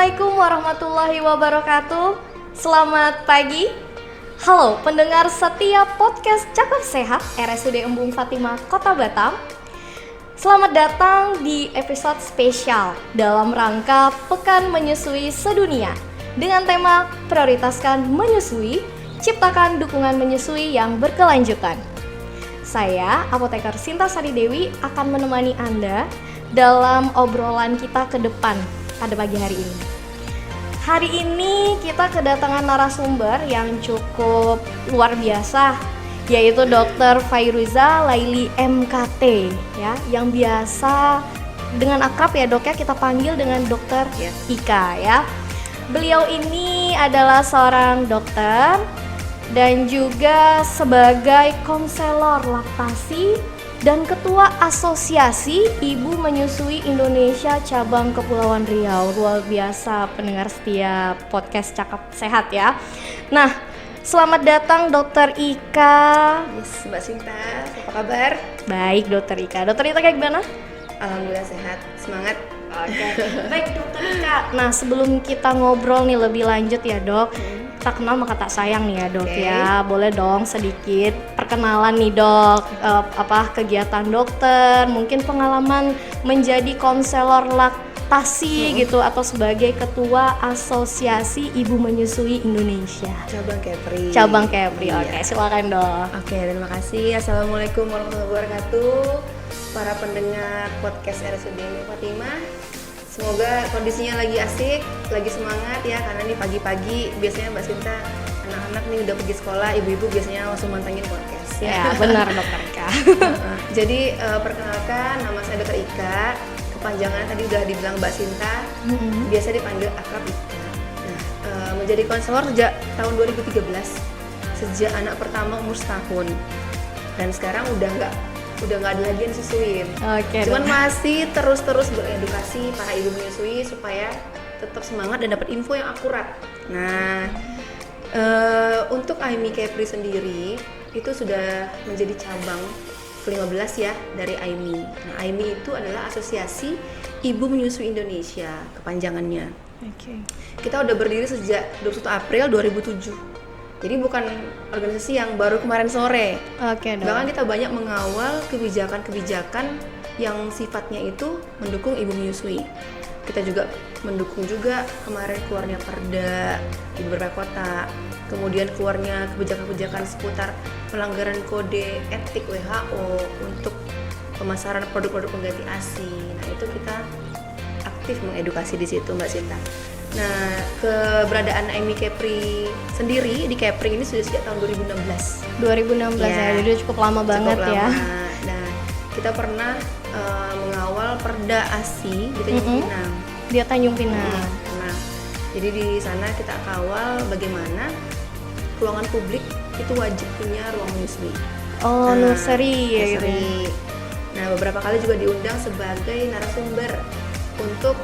Assalamualaikum warahmatullahi wabarakatuh. Selamat pagi. Halo pendengar setiap podcast Cakep Sehat RSUD Embung Fatimah Kota Batam. Selamat datang di episode spesial dalam rangka Pekan Menyusui Sedunia dengan tema Prioritaskan Menyusui, Ciptakan Dukungan Menyusui yang Berkelanjutan. Saya, Apoteker Sinta Sari Dewi, akan menemani Anda dalam obrolan kita ke depan pada pagi hari ini. Hari ini kita kedatangan narasumber yang cukup luar biasa, yaitu Dr. Fairuza Laili MKT, ya, yang biasa dengan akrab ya dok ya kita panggil dengan Dr. Ika ya. Beliau ini adalah seorang dokter dan juga sebagai konselor laktasi dan Ketua Asosiasi Ibu Menyusui Indonesia Cabang Kepulauan Riau. Luar biasa pendengar setia podcast Cakep Sehat ya. Nah, selamat datang Dokter Ika. Yes, Mbak Sinta, apa kabar? Baik Dokter Ika. Dokter Ika gimana? Alhamdulillah sehat, semangat. Oke. Baik Dokter Ika. Nah, sebelum kita ngobrol nih lebih lanjut ya dok, kita kenal maka tak sayang nih ya dok ya. Boleh dong sedikit perkenalan nih dok, kegiatan dokter, mungkin pengalaman menjadi konselor laktasi gitu atau sebagai Ketua Asosiasi Ibu Menyusui Indonesia. Cabang Kepri. Iya. Oke, silakan dok. Oke, terima kasih. Assalamualaikum warahmatullahi wabarakatuh. Para pendengar podcast RSUD Fatimah, semoga kondisinya lagi asik, lagi semangat ya, karena nih pagi-pagi biasanya Mbak Sinta anak-anak nih udah pergi sekolah, ibu-ibu biasanya langsung mantengin podcast. Ya, benar Dokter Ika. Jadi perkenalkan, nama saya Dr. Ika. Kepanjangannya tadi udah dibilang Mbak Sinta, biasa dipanggil akrab Ika. Nah, menjadi konselor sejak tahun 2013, sejak anak pertama umur setahun. Dan sekarang udah nggak ada lagi yang disusuin. Cuman masih terus beredukasi para ibu menyusui supaya tetap semangat dan dapat info yang akurat. Nah, untuk AIMI Kepri sendiri itu sudah menjadi cabang ke-15 ya dari AIMI. Nah, AIMI itu adalah Asosiasi Ibu Menyusui Indonesia kepanjangannya. Kita udah berdiri sejak 21 April 2007. Jadi bukan organisasi yang baru kemarin sore. Bahkan kita banyak mengawal kebijakan-kebijakan yang sifatnya itu mendukung ibu menyusui. Kita juga mendukung juga kemarin keluarnya perda di beberapa kota. Kemudian keluarnya kebijakan-kebijakan seputar pelanggaran kode etik WHO untuk pemasaran produk-produk pengganti ASI. Nah, itu kita aktif mengedukasi di situ Mbak Sinta. Nah, keberadaan AIMI Kepri sendiri di Kepri ini sudah sejak tahun 2016. 2016 ya, jadi cukup lama banget ya. Nah, kita pernah mengawal perda ASI di Tanjung Pinang. Di Tanjung Pinang. Nah, jadi di sana kita kawal bagaimana ruangan publik itu wajib punya ruang menyusui. Nursery ya gitu. Nah, beberapa kali juga diundang sebagai narasumber untuk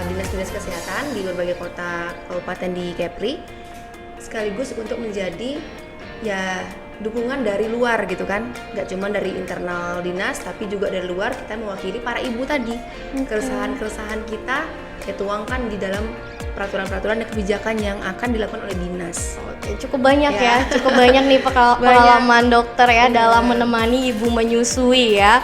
dinas-dinas kesehatan di berbagai kota kabupaten di Kepri, sekaligus untuk menjadi ya dukungan dari luar gitu kan, nggak cuma dari internal dinas tapi juga dari luar kita mewakili para ibu tadi. Keresahan kita ya tuangkan di dalam peraturan-peraturan dan kebijakan yang akan dilakukan oleh dinas. Cukup banyak ya, cukup banyak nih pengalaman dokter ya dalam menemani ibu menyusui ya.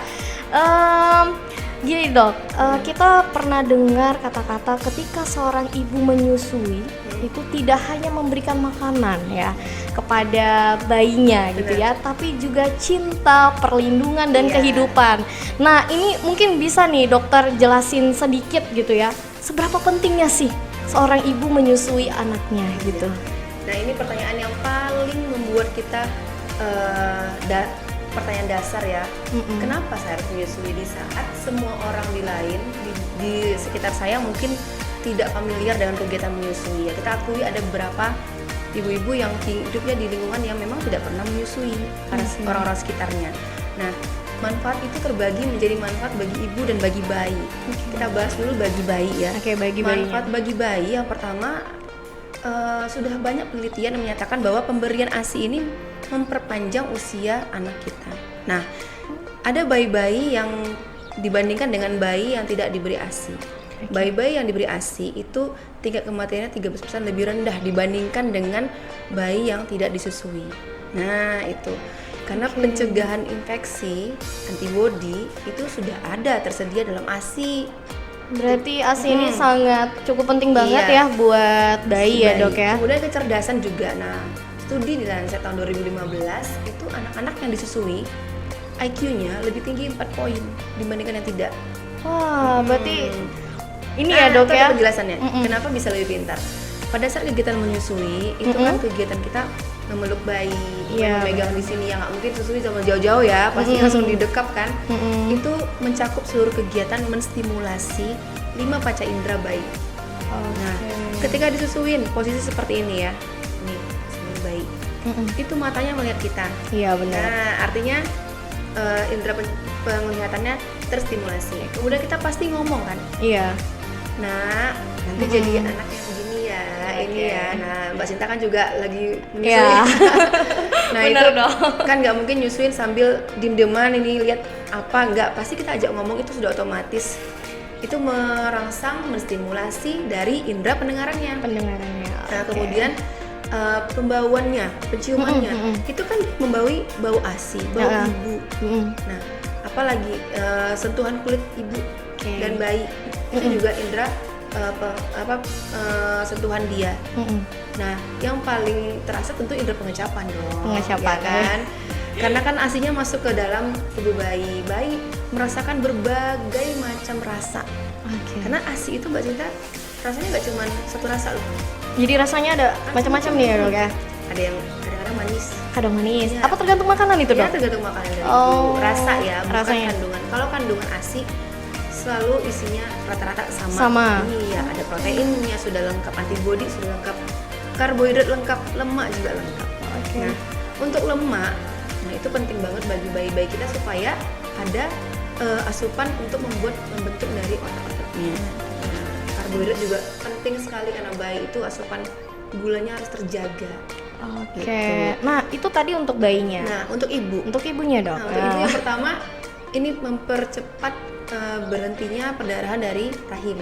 Gini dok, kita pernah dengar kata-kata ketika seorang ibu menyusui itu tidak hanya memberikan makanan ya kepada bayinya gitu ya, tapi juga cinta, perlindungan dan kehidupan. Nah, ini mungkin bisa nih dokter jelasin sedikit gitu ya, seberapa pentingnya sih seorang ibu menyusui anaknya gitu. Nah, ini pertanyaan yang paling membuat kita pertanyaan dasar ya. Kenapa saya harus menyusui di saat semua orang di sekitar saya mungkin tidak familiar dengan kegiatan menyusui ya. Kita akui ada beberapa ibu-ibu yang hidupnya di lingkungan yang memang tidak pernah menyusui orang-orang sekitarnya. Nah, manfaat itu terbagi menjadi manfaat bagi ibu dan bagi bayi. Kita bahas dulu bagi bayi ya. Manfaat bagi bayi yang pertama, sudah banyak penelitian yang menyatakan bahwa pemberian ASI ini memperpanjang usia anak kita. Nah, ada bayi-bayi yang dibandingkan dengan bayi yang tidak diberi ASI. Bayi-bayi yang diberi ASI itu tingkat kematiannya 13% lebih rendah dibandingkan dengan bayi yang tidak disusui. Nah, itu. Karena pencegahan infeksi, antibodi itu sudah ada tersedia dalam ASI. Berarti ASI ini sangat cukup penting banget ya buat bayi ya, Dok ya. Kemudian kecerdasan juga. Nah, studi di Lancet tahun 2015 itu anak-anak yang disusui IQ-nya lebih tinggi 4 poin dibandingkan yang tidak. Wah, berarti ini ya, Dok ya. Ada penjelasannya. Kenapa bisa lebih pintar? Pada saat kegiatan menyusui itu kan kegiatan kita memeluk bayi, memegang di sini, yang nggak mungkin susui sama jauh-jauh ya, pasti langsung didekap kan. Itu mencakup seluruh kegiatan menstimulasi 5 panca indera bayi. Nah, ketika disusuin posisi seperti ini ya, nih seluruh bayi, itu matanya melihat kita. Iya, benar. Nah, artinya indera penglihatannya terstimulasi. Kemudian kita pasti ngomong kan. Iya. Nah, nanti jadi anak yang begini ya, ini ya. Nah, Mbak Sinta kan juga lagi menyusui. Iya. Nah, bener itu dong. kan nggak mungkin nyusuin sambil diem-dieman ini lihat apa, nggak. Pasti kita ajak ngomong, itu sudah otomatis. Itu merangsang, menstimulasi dari indera pendengarannya. Nah, kemudian pembauannya, penciumannya, itu kan membawi bau ASI, bau ibu. Nah, apalagi sentuhan kulit ibu dan bayi, itu juga indera sentuhan dia. Nah, yang paling terasa tentu indera pengecapan dong. Pengecapan ya kan? Karena kan ASI-nya masuk ke dalam tubuh bayi. Bayi merasakan berbagai macam rasa. Karena ASI itu Mbak Cinta rasanya nggak cuma satu rasa loh. Jadi rasanya ada macam-macam nih ya, Dok ya. Ada yang kadang-kadang manis. Kadang manis. Ya. Apa tergantung makanan itu, Dok? Ya, tergantung makanan dari itu. Rasa ya, bukan rasanya. kandungan. Kalau kandungan ASI selalu isinya rata-rata sama. Sama. Ini ya, ada proteinnya sudah lengkap, antibodi sudah lengkap, karbohidrat lengkap, lemak juga lengkap. Nah, untuk lemak, nah itu penting banget bagi bayi-bayi kita supaya ada asupan untuk membentuk dari otot-ototnya. Nah, karbohidrat juga penting sekali karena bayi itu asupan gulanya harus terjaga. Gitu. Nah, itu tadi untuk bayinya. Nah, untuk ibu. Untuk ibunya, Dok. Nah, untuk ibu yang pertama ini mempercepat berhentinya perdarahan dari rahim.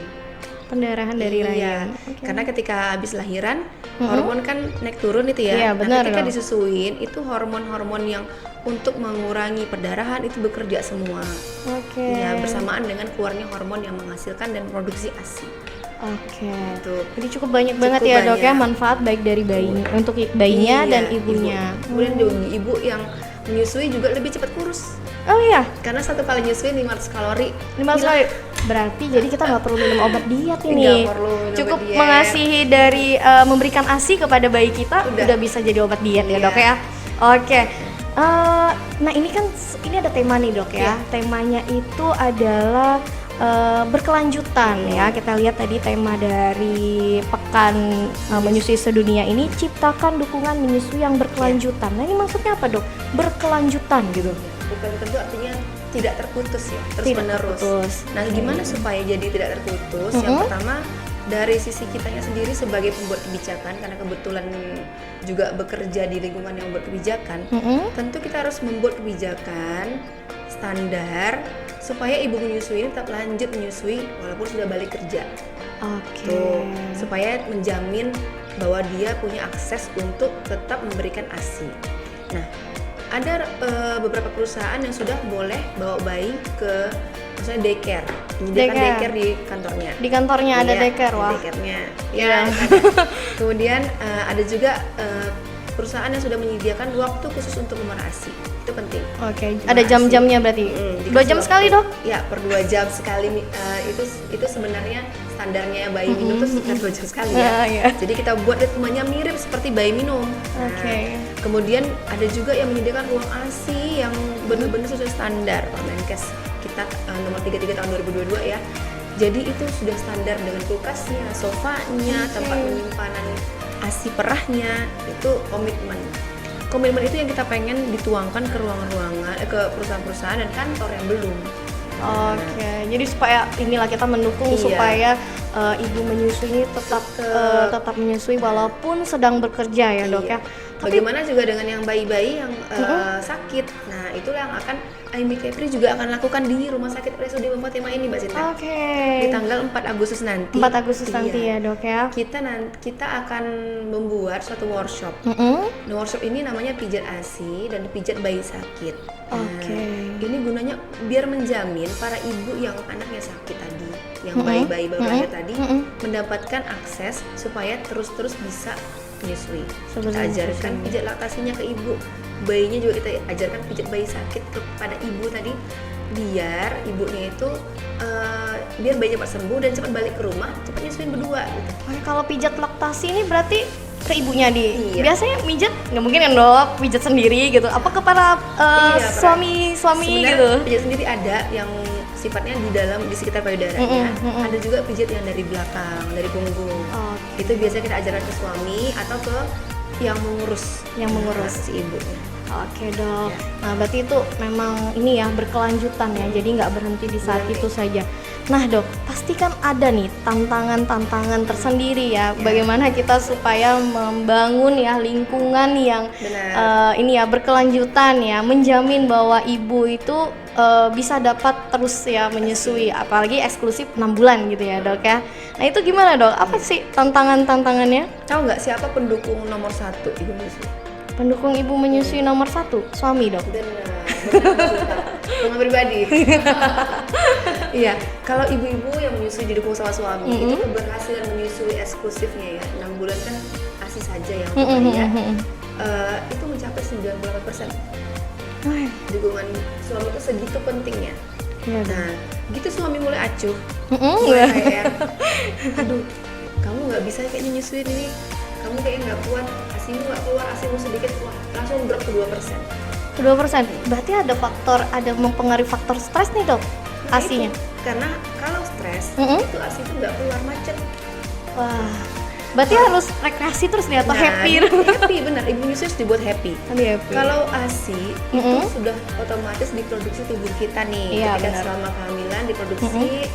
Pendarahan dari rahim. Karena ketika habis lahiran, hormon kan naik turun itu ya. Iya, benar. Ketika disusuin, itu hormon-hormon yang untuk mengurangi perdarahan itu bekerja semua. Ya, bersamaan dengan keluarnya hormon yang menghasilkan dan produksi ASI. Jadi cukup banyak banget ya, Dok ya, manfaat baik dari bayi untuk bayinya dan ibunya. Kemudian ibu yang menyusui juga lebih cepat kurus. Oh iya, karena satu kali nyusuin 500 kalori. 500 kalori. Berarti jadi kita nggak perlu minum obat diet ini. Nggak perlu minum cukup obat diet. mengasihi dari memberikan ASI kepada bayi kita udah bisa jadi obat diet ya, Dok ya. Nah ini kan ini ada tema nih, Dok ya. Temanya itu adalah berkelanjutan ya. Kita lihat tadi tema dari pekan menyusui sedunia ini, ciptakan dukungan menyusui yang berkelanjutan. Nah ini maksudnya apa, Dok? Berkelanjutan gitu. Berkelanjutan itu artinya tidak terputus ya, terus menerus. Nah, gimana supaya jadi tidak terputus? Yang pertama dari sisi kitanya sendiri sebagai pembuat kebijakan, karena kebetulan juga bekerja di lingkungan yang membuat kebijakan, tentu kita harus membuat kebijakan standar supaya ibu menyusui ini tetap lanjut menyusui walaupun sudah balik kerja. Tuh, supaya menjamin bahwa dia punya akses untuk tetap memberikan ASI. Nah, ada beberapa perusahaan yang sudah boleh bawa bayi ke misalnya daycare, menyediakan daycare di kantornya. Di kantornya ada daycare, wah. Daycare-nya. Ya. Kemudian ada juga perusahaan yang sudah menyediakan waktu khusus untuk memenuhi ASI. Itu penting. Ada jam-jamnya berarti. 2 jam sekali, Dok? Ya, per 2 jam sekali. Itu sebenarnya standarnya bayi minum itu sekitar 2 jam sekali ya. Jadi kita buat ritmenya mirip seperti bayi minum. Kemudian ada juga yang menyediakan ruang ASI yang benar-benar sesuai standar Permenkes kita nomor 33 tahun 2022 ya. Jadi itu sudah standar dengan kulkasnya, sofanya, tempat penyimpanan ASI perahnya. Itu komitmen itu yang kita pengen dituangkan ke ruangan-ruangan, ke perusahaan-perusahaan dan kantor yang belum. Jadi supaya inilah kita mendukung supaya ibu menyusui ini tetap menyusui walaupun sedang bekerja ya, Dok ya. Bagaimana juga dengan yang bayi-bayi yang sakit. Nah, itulah yang akan Aimee Kepri juga akan lakukan di Rumah Sakit RSUD Umm Fatimah ini, Mbak Sinta. Oke. Di tanggal 4 Agustus nanti. 4 Agustus nanti ya, Dok ya. Kita akan membuat suatu workshop. Nah, workshop ini namanya pijat ASI dan pijat bayi sakit. Oke. Ini gunanya biar menjamin para ibu yang anaknya sakit tadi, yang bayi-bayi baru lahir tadi mendapatkan akses supaya terus-terus bisa menyusui. Kita ajarkan pijat laktasinya ke ibu, bayinya juga kita ajarkan pijat bayi sakit kepada ibu tadi, biar ibunya itu biar bayinya cepat sembuh dan cepat balik ke rumah, cepat nyusuin berdua gitu. Oke, kalau pijat laktasi ini berarti ke ibunya Iya. Biasanya mijat nggak mungkin kan, Dok, pijat sendiri gitu. Apa ke para suami gitu? Pijat sendiri ada yang sifatnya di sekitar payudaranya. Ada juga pijat yang dari belakang, dari punggung. Itu biasanya kita ajarkan ke suami atau ke yang mengurus si ibunya. Oke, Dok. Nah, berarti itu memang ini ya berkelanjutan ya. Jadi nggak berhenti di saat itu saja. Nah, Dok, pasti kan ada nih tantangan-tantangan tersendiri ya. Bagaimana kita supaya membangun ya lingkungan yang ini ya berkelanjutan ya, menjamin bahwa ibu itu bisa dapat terus ya menyusui, apalagi eksklusif 6 bulan gitu ya, Dok ya. Nah, itu gimana, Dok? Apa sih tantangannya? Tahu nggak siapa pendukung nomor 1 ibu menyusui? Pendukung ibu menyusui nomor 1, suami, Dok. Benar, pengalaman pribadi. Iya, kalau ibu-ibu yang menyusui didukung sama suami, itu keberhasilan menyusui eksklusifnya ya, 6 bulan kan ASI saja yang ya, itu mencapai 98%. Dukungan suami itu segitu pentingnya. Nah, gitu suami mulai acuh, mulai kayak, aduh, kamu nggak bisa kayaknya nyusuin ini, kamu kayaknya nggak kuat, asimu nggak keluar, asimu sedikit, wah langsung drop ke 2%. 2%, berarti ada mempengaruhi faktor stres nih, Dok, asinya? Karena kalau stres, itu asi itu nggak keluar, macet. Wah, berarti harus rekreasi terus nih atau happy? Happy, benar, ibu nyusui harus dibuat happy. Kalau asi itu sudah otomatis diproduksi tubuh kita nih, ketika selama kehamilan diproduksi.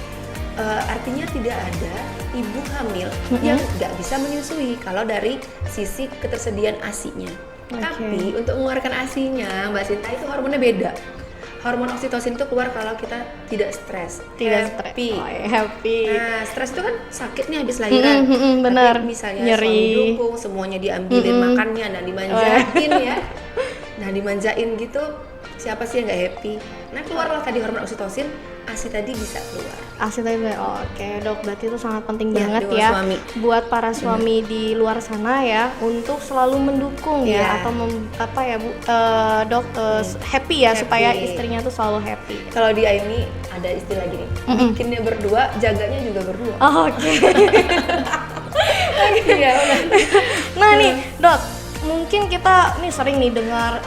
Artinya tidak ada ibu hamil yang nggak bisa menyusui kalau dari sisi ketersediaan asinya. Tapi untuk mengeluarkan asinya, Mbak Sinta, itu hormonnya beda. Hormon oksitosin itu keluar kalau kita tidak stres, happy. Nah, stres itu kan sakit nih habis lahiran. Benar. Tapi misalnya suami dukung, semuanya diambilin makannya, nah dimanjain ya. Nah, dimanjain gitu, siapa sih yang nggak happy? Nah, keluarlah tadi hormon oksitosin, ASI tadi bisa keluar. ASI tadi, oke, Dok, berarti itu sangat penting banget ya buat para suami di luar sana ya, untuk selalu mendukung ya, atau Dok, happy ya, supaya istrinya tuh selalu happy. Kalau di Aimee ada istilah gini, bikinnya berdua, jaganya juga berdua. Oke. Nah nih, Dok, mungkin kita nih sering nih dengar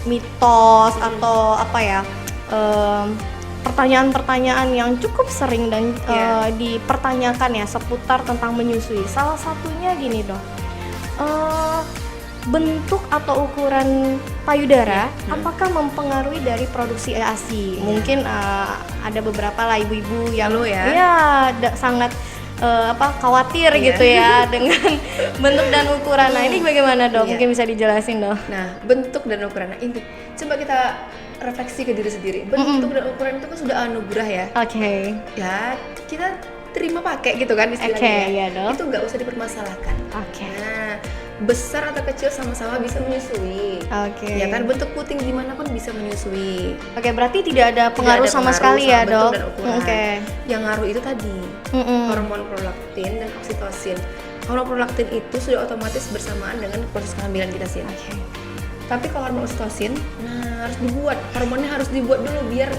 mitos atau apa ya, pertanyaan-pertanyaan yang cukup sering dan dipertanyakan ya seputar tentang menyusui. Salah satunya gini, Dok, bentuk atau ukuran payudara apakah mempengaruhi dari produksi ASI? Mungkin ada beberapa lah ibu-ibu yang sangat khawatir gitu ya dengan bentuk dan ukuran. Nah, ini bagaimana, Dok? Mungkin bisa dijelasin, Dok. Nah, bentuk dan ukuran. Nah, ini coba kita refleksi ke diri sendiri. Bentuk dan ukuran itu kan sudah anugerah ya. Ya, kita terima pakai gitu kan istilahnya. Dok. Itu nggak usah dipermasalahkan. Nah, besar atau kecil sama-sama bisa menyusui. Ya kan, bentuk puting dimanapun bisa menyusui. Berarti tidak ada pengaruh sama sekali ya, Dok. Yang ngaruh itu tadi hormon prolaktin dan oksitosin. Hormon prolaktin itu sudah otomatis bersamaan dengan proses kehamilan kita sih. Tapi kalau hormon oksitosin, harus dibuat, hormonnya harus dibuat dulu biar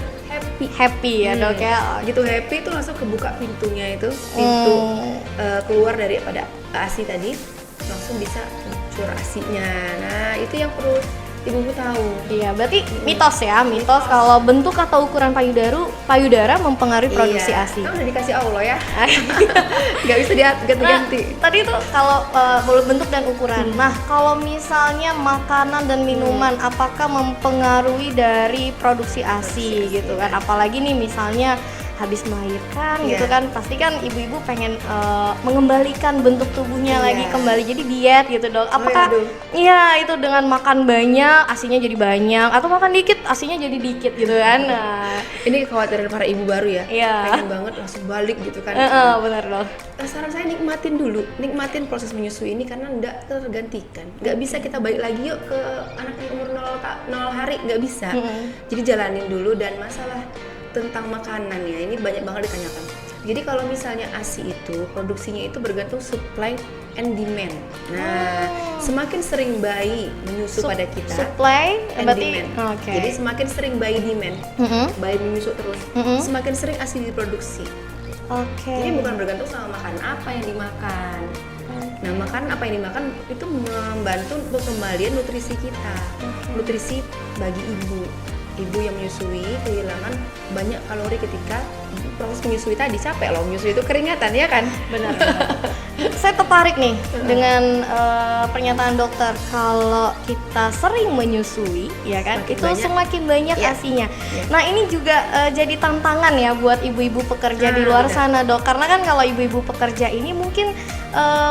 happy ya, Dok ya. Gitu happy itu langsung kebuka pintunya itu, pintu keluar daripada ASI tadi, langsung bisa curah ASI-nya. Nah, itu yang perlu ibu tahu. Iya, berarti mitos kalau bentuk atau ukuran payudara mempengaruhi produksi ASI. Kan udah dikasih Allah ya. Nggak bisa diganti-ganti. Tadi itu kalau bentuk dan ukuran. Nah, kalau misalnya makanan dan minuman, apakah mempengaruhi dari produksi ASI gitu kan? Apalagi nih misalnya habis melahirkan Iya. gitu kan, pasti kan ibu-ibu pengen mengembalikan bentuk tubuhnya Iya. lagi kembali jadi diet gitu dok. Apakah aduh. iya itu dengan makan banyak asinya jadi banyak atau makan dikit asinya jadi dikit gitu kan? Nah, Ini kekhawatiran para ibu baru ya, Iya. pengen banget langsung balik gitu kan. benar dok. Saran saya nikmatin proses menyusui ini karena nggak tergantikan. Nggak bisa kita balik lagi yuk ke anak yang umur 0 hari, nggak bisa. Jadi jalanin dulu. Dan masalah tentang makanan ya, ini banyak banget ditanyakan. Jadi kalau misalnya ASI itu produksinya itu bergantung supply and demand. Nah, semakin sering bayi menyusu pada kita Supply and berarti demand. oke. Jadi semakin sering bayi demand, bayi menyusu terus, semakin sering ASI diproduksi. Oke. Jadi bukan bergantung sama makan apa yang dimakan. Nah, makan apa yang dimakan itu membantu untuk kembalian nutrisi kita. Nutrisi bagi ibu yang menyusui kehilangan banyak kalori ketika proses menyusui tadi. Capek loh menyusui itu, keringatan ya kan? Benar. Saya tertarik nih dengan pernyataan dokter kalau kita sering menyusui, ya kan, Semakin itu banyak. semakin banyak Iya. asinya. Iya. Nah ini juga jadi tantangan ya buat ibu-ibu pekerja di luar benar. sana dok, karena kan kalau ibu-ibu pekerja ini mungkin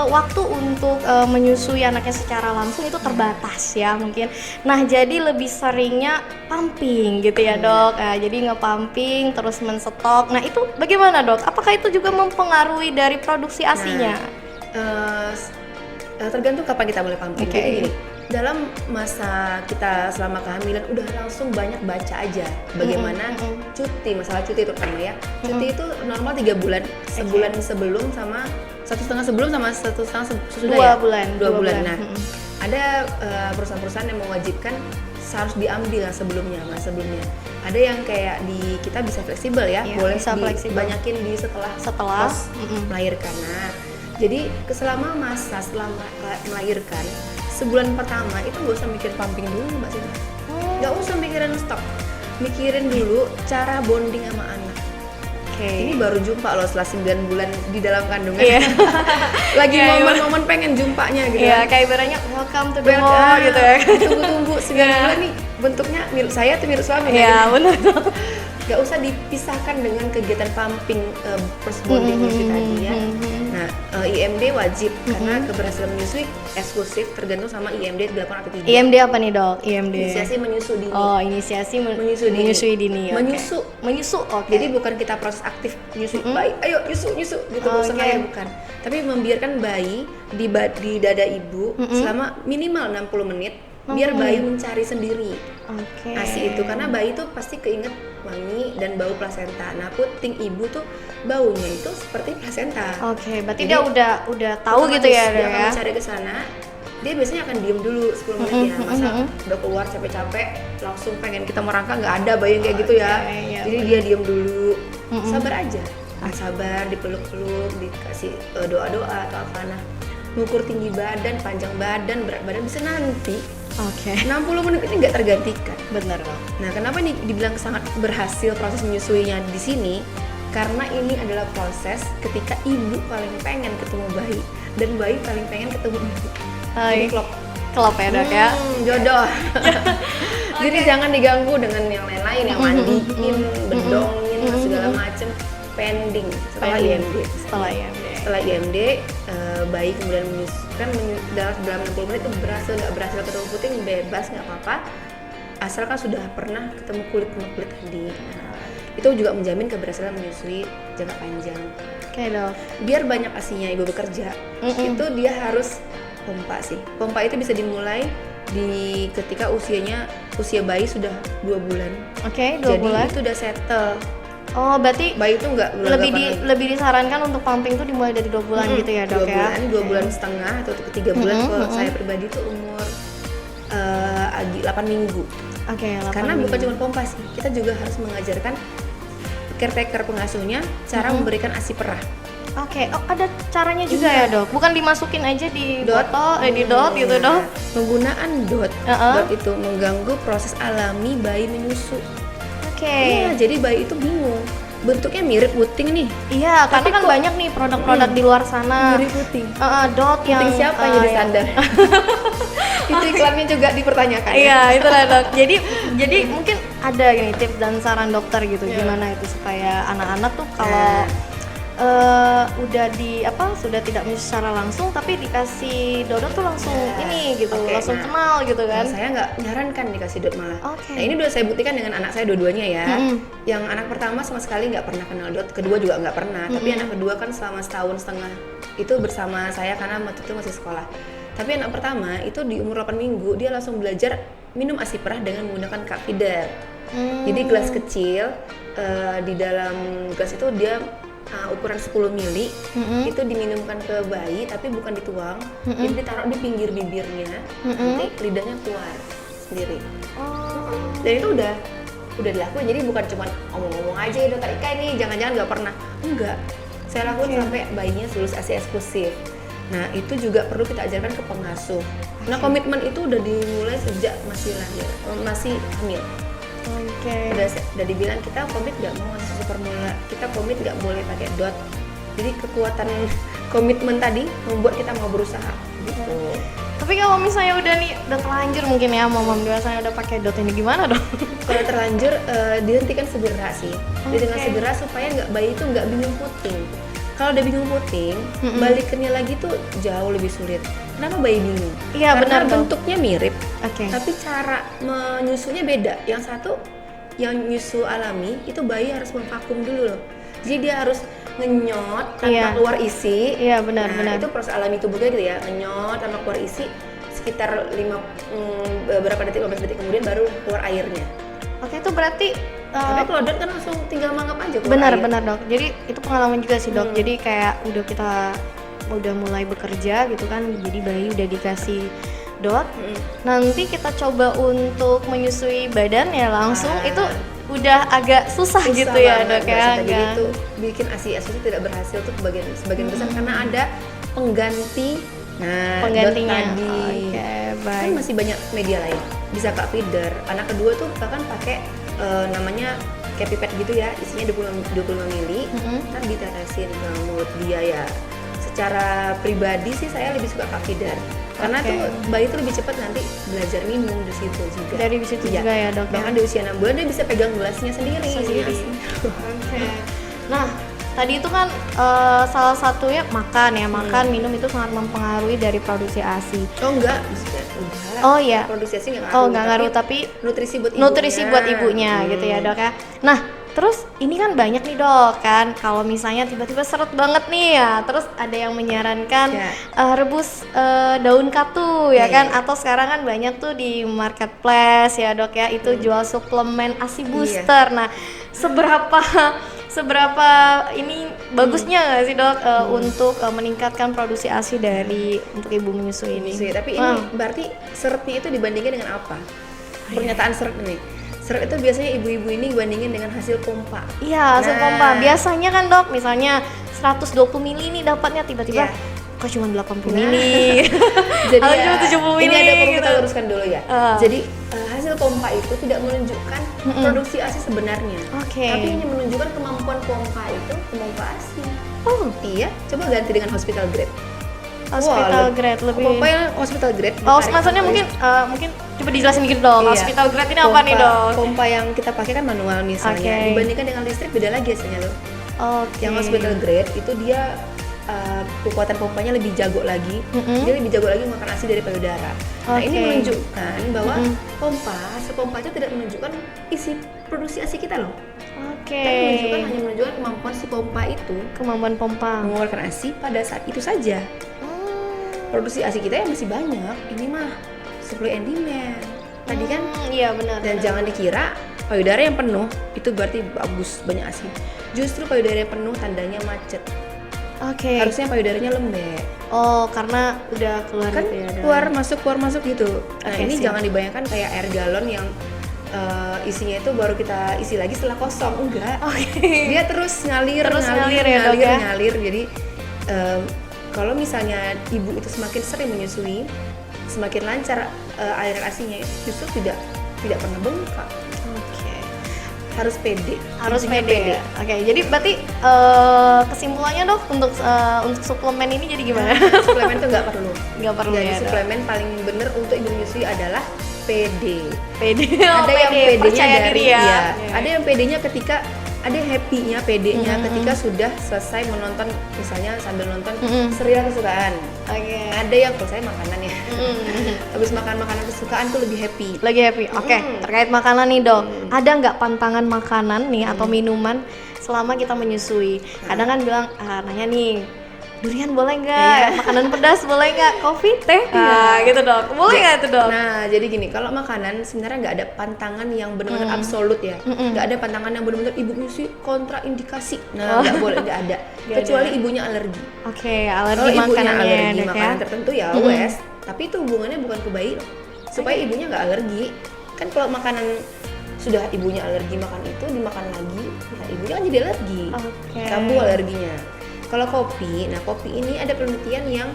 waktu untuk menyusui anaknya secara langsung itu terbatas ya mungkin. Nah jadi lebih seringnya pumping gitu ya dok. Nah, jadi nge-pumping terus men-stok. Nah itu bagaimana dok? Apakah itu juga mempengaruhi dari produksi asinya? Tergantung kapan kita mulai pumping. Oke. Jadi gini, dalam masa kita selama kehamilan udah langsung banyak baca aja bagaimana cuti, masalah cuti terutama ya. Cuti itu normal 3 bulan, sebulan sebelum sama 1,5 sebelum sama 1,5 sesudah 2 ya. bulan. 2 bulan. Nah, ada perusahaan-perusahaan yang mewajibkan harus diambil sebelumnya, mas sebelumnya. Ada yang kayak kita bisa fleksibel ya, Iya, boleh bisa fleksibel. banyakin di setelah Setelah, melahirkan. Nah, jadi selama masa setelah melahirkan sebulan pertama itu nggak usah mikir pumping dulu mbak Sinta, nggak usah mikirin stok, mikirin dulu cara bonding sama anak. Ini baru jumpa loh setelah 9 bulan di dalam kandungan. Iya. Lagi Iya, momen-momen pengen jumpanya gitu. Iya, kan. kayak ibaratnya welcome to the mall gitu ya. Tunggu-tunggu 9 bulan nih bentuknya mirip saya tuh mirip suami. Iya, benar. Gak usah dipisahkan dengan kegiatan pumping proses bonding menyusui tadi ya. Nah, IMD wajib karena keberhasilan menyusui eksklusif tergantung sama IMD 8 atau 3. IMD apa nih dok? IMD. Inisiasi menyusu dini. Oh, inisiasi menyusui dini. oke. Menyusu, oke. Jadi bukan kita proses aktif menyusui bayi, ayo nyusu gitu, Oke. sengaja bukan. Tapi membiarkan bayi di dada ibu selama minimal 60 menit biar bayi mencari sendiri. Oke. ASI itu karena bayi tuh pasti keinget wangi dan bau plasenta. Nah, puting ibu tuh baunya itu seperti plasenta. Oke, berarti Jadi, dia udah tahu gitu ya, dia dok akan ya. mencari ke sana. Dia biasanya akan diem dulu 10 menit ya. Masa udah keluar capek-capek langsung pengen kita merangkak, nggak ada bayi yang kayak gitu ya. iya, Jadi dia diem dulu. Sabar aja. Sabar, dipeluk-peluk, dikasih doa-doa atau apa. Nah, mengukur tinggi badan, panjang badan, berat badan bisa nanti. Oke. 60 menit ini nggak tergantikan. Benar dok. Nah, kenapa ini dibilang sangat berhasil proses menyusuinya di sini? Karena ini adalah proses ketika ibu paling pengen ketemu bayi dan bayi paling pengen ketemu ibu. Jadi klop. Klop ya dok ya. Jodoh. Jadi jangan diganggu dengan yang lain-lain, yang mandiin, bedongin, segala macem. Pending setelah IMD. Setelah IMD, bayi kemudian menyusukan dalam 60 menit itu berhasil nggak berhasil ketemu puting bebas nggak apa-apa, asalkan sudah pernah ketemu kulit sama kulit tadi. Nah, itu juga menjamin keberhasilan menyusui jangka panjang. Oke dok. Biar banyak asinya ibu bekerja, itu dia harus pompa sih. Pompa itu bisa dimulai ketika usia bayi sudah 2 bulan. Oke, 2 bulan. Jadi itu udah settle. Oh, berarti Bayi itu nggak lebih disarankan untuk pumping itu dimulai dari 2 bulan gitu ya dok 2 ya? bulan, 2 bulan setengah atau 3 bulan. Kalau saya pribadi itu umur 8 minggu. Oke, 8 Karena minggu. bukan cuma pompa sih, kita juga harus mengajarkan caretaker pengasuhnya cara memberikan ASI perah. Oke, oh ada caranya juga ya dok? Bukan dimasukin aja di Dot. botol, di dot gitu dok? Penggunaan dot, Uh-uh. dot itu mengganggu proses alami bayi menyusu. Oke. Iya, jadi bayi itu bingung. Bentuknya mirip puting nih. Iya, karena Tapi kan kok- banyak nih produk-produk di luar sana. Mirip puting. Dot yang Puting siapa yang jadi yang- standar? Itu iklannya juga dipertanyakan. Iya, itulah dok. Jadi mungkin ada gini tips dan saran dokter gitu, gimana itu supaya anak-anak tuh kalau udah sudah tidak menyusui secara langsung tapi dikasih dodot tuh langsung ini gitu, langsung kenal gitu kan. Saya nggak nyarankan dikasih dot malah. Oke. Nah ini udah saya buktikan dengan anak saya dua-duanya ya. Yang anak pertama sama sekali nggak pernah kenal dot, kedua juga nggak pernah. Tapi anak kedua kan selama setahun setengah itu bersama saya karena waktu itu masih sekolah. Tapi anak pertama itu di umur 8 minggu dia langsung belajar minum ASI perah dengan menggunakan cup feeder. Jadi gelas kecil, di dalam gelas itu dia ukuran 10 mili, itu diminumkan ke bayi tapi bukan dituang, jadi ditaruh di pinggir bibirnya, nanti lidahnya keluar sendiri. Dan itu udah dilakuin, jadi bukan cuma omong-omong aja ya Dokter Ika ini jangan-jangan nggak pernah, enggak, saya lakuin sampai bayinya lulus ASI eksklusif. Nah itu juga perlu kita ajarkan ke pengasuh. Nah komitmen itu udah dimulai sejak masih hamil. Udah dibilang kita komit nggak mau ngasih susu formula, kita komit nggak boleh pakai dot. Jadi kekuatan komitmen tadi membuat kita mau berusaha gitu. Tapi kalau misalnya udah terlanjur mungkin ya mama biasanya udah pakai dot ini gimana dong? Kalau terlanjur dihentikan segera sih. Dengan segera supaya bayi itu nggak bingung puting. Kalau udah bingung puting, balikannya lagi tuh jauh lebih sulit. Kenapa bayi bingung? Iya benar, bentuknya mirip, tapi cara menyusunya beda. Yang satu, yang nyusu alami itu bayi harus memvakum dulu loh. Jadi dia harus ngenyot tanpa keluar isi. Iya benar. Itu proses alami tubuhnya gitu ya, ngenyot tanpa keluar isi sekitar beberapa detik, 15 detik kemudian baru keluar airnya. Oke, itu berarti tapi kalau dot kan langsung tinggal mangap aja. Benar dok. Jadi itu pengalaman juga sih dok. Jadi kayak udah mulai bekerja gitu kan, jadi bayi udah dikasih dot. Nanti kita coba untuk menyusui badan ya langsung itu udah agak susah gitu ya dok ya. Jadi itu bikin ASI eksklusif tidak berhasil tuh sebagian besar karena ada pengganti. Penggantinya. Dot tadi. Kan masih banyak media lain. Bisa cup feeder. Anak kedua tuh bahkan pakai namanya kayak pipet gitu ya, isinya 25 mili, ntar ditetesin ke mulut dia ya. Secara pribadi sih saya lebih suka cup feeder karena tuh bayi tuh lebih cepat nanti belajar minum di situ juga. Dari situ juga ya dok. Bahkan di usia 6 bulan dia bisa pegang gelasnya sendiri. Nah tadi itu kan salah satunya makan, minum itu sangat mempengaruhi dari produksi ASI. Enggak. Oh iya. Produksi ASI nggak ngaruh, tapi nutrisi buat ibunya gitu ya dok ya. Nah terus ini kan banyak nih dok kan, kalau misalnya tiba-tiba seret banget nih ya, terus ada yang menyarankan rebus daun katu ya kan, atau sekarang kan banyak tuh di marketplace ya dok ya, itu jual suplemen ASI booster. Nah seberapa ini bagusnya nggak sih dok untuk meningkatkan produksi ASI untuk ibu menyusui ini? Tapi ini berarti seretnya itu dibandingkan dengan apa? Pernyataan seret ini. Seret itu biasanya ibu-ibu ini dibandingin dengan hasil pompa. Iya, hasil pompa. Biasanya kan dok, misalnya 120 mili ini dapatnya tiba-tiba kok cuma 80 mili. Jadi cuma 70 mili. Ini ada perlu kita luruskan dulu ya. Jadi hasil pompa itu tidak menunjukkan produksi ASI sebenarnya. Tapi hanya menunjukkan kemampuan pompa ASI. Iya, coba ganti dengan hospital grade. Hospital grade lebih. Pompa yang hospital grade. Maksudnya mungkin coba dijelasin dikit dong. Hospital grade ini apa nih dok? Pompa yang kita pakai kan manual misalnya. Dibandingkan dengan listrik beda lagi hasilnya loh. Yang hospital grade itu dia kekuatan pompanya lebih jago lagi. Dia lebih jago lagi makan ASI dari payudara. Nah ini menunjukkan bahwa sepompa itu tidak menunjukkan isi produksi ASI kita loh. Tapi hanya menunjukkan kemampuan si pompa itu. Kemampuan pompa mengeluarkan ASI pada saat itu saja. Produksi ASI kita yang masih banyak. Ini mah supply and demand. Tadi kan? Iya benar. Dan jangan dikira payudara yang penuh itu berarti bagus banyak ASI. Justru payudara yang penuh tandanya macet. Harusnya payudaranya lembek. Karena udah keluar kan gitu ya. Keluar masuk gitu. Nah ini jangan dibayangkan kayak air galon yang isinya itu baru kita isi lagi setelah kosong. Enggak. Dia terus ngalir. Jadi kalau misalnya ibu itu semakin sering menyusui, semakin lancar aliran ASI-nya, justru tidak pernah bengkak. Harus pede. Ya. Jadi berarti kesimpulannya dok untuk suplemen ini jadi gimana? Suplemen tuh nggak perlu. Jadi suplemen paling bener untuk ibu menyusui adalah pede. Pede. Ada yang pedenya percaya dari diri ya. iya. Ada yang pedenya ketika ada yang happy-nya, pedenya ketika sudah selesai menonton, misalnya sambil nonton serial kesukaan. Oke. Ada yang kalau saya makanan ya. Habis makan makanan kesukaan tuh lebih happy. Lagi happy. Oke, terkait makanan nih dok, ada nggak pantangan makanan nih atau minuman selama kita menyusui? Kadang kan bilang, nanya nih, durian boleh nggak? Makanan pedas boleh nggak? Kopi, teh? Gitu dok. Boleh nggak itu dok? Nah, jadi gini, kalau makanan sebenarnya nggak ada pantangan yang benar-benar absolut ya. Nggak ada pantangan yang benar-benar ibu nyusui kontraindikasi. Nah, nggak boleh, nggak ada. Kecuali ibunya alergi. Oke, alergi Kalau ibunya makanannya alergi dok, makanan ya? tertentu ya wes. Tapi itu hubungannya bukan ke bayi loh. Supaya ibunya nggak alergi. Kan kalau makanan sudah ibunya alergi makan itu dimakan lagi, nah ibunya kan jadi alergi. Oke. Kambuh alerginya. Kalau kopi, nah kopi ini ada penelitian yang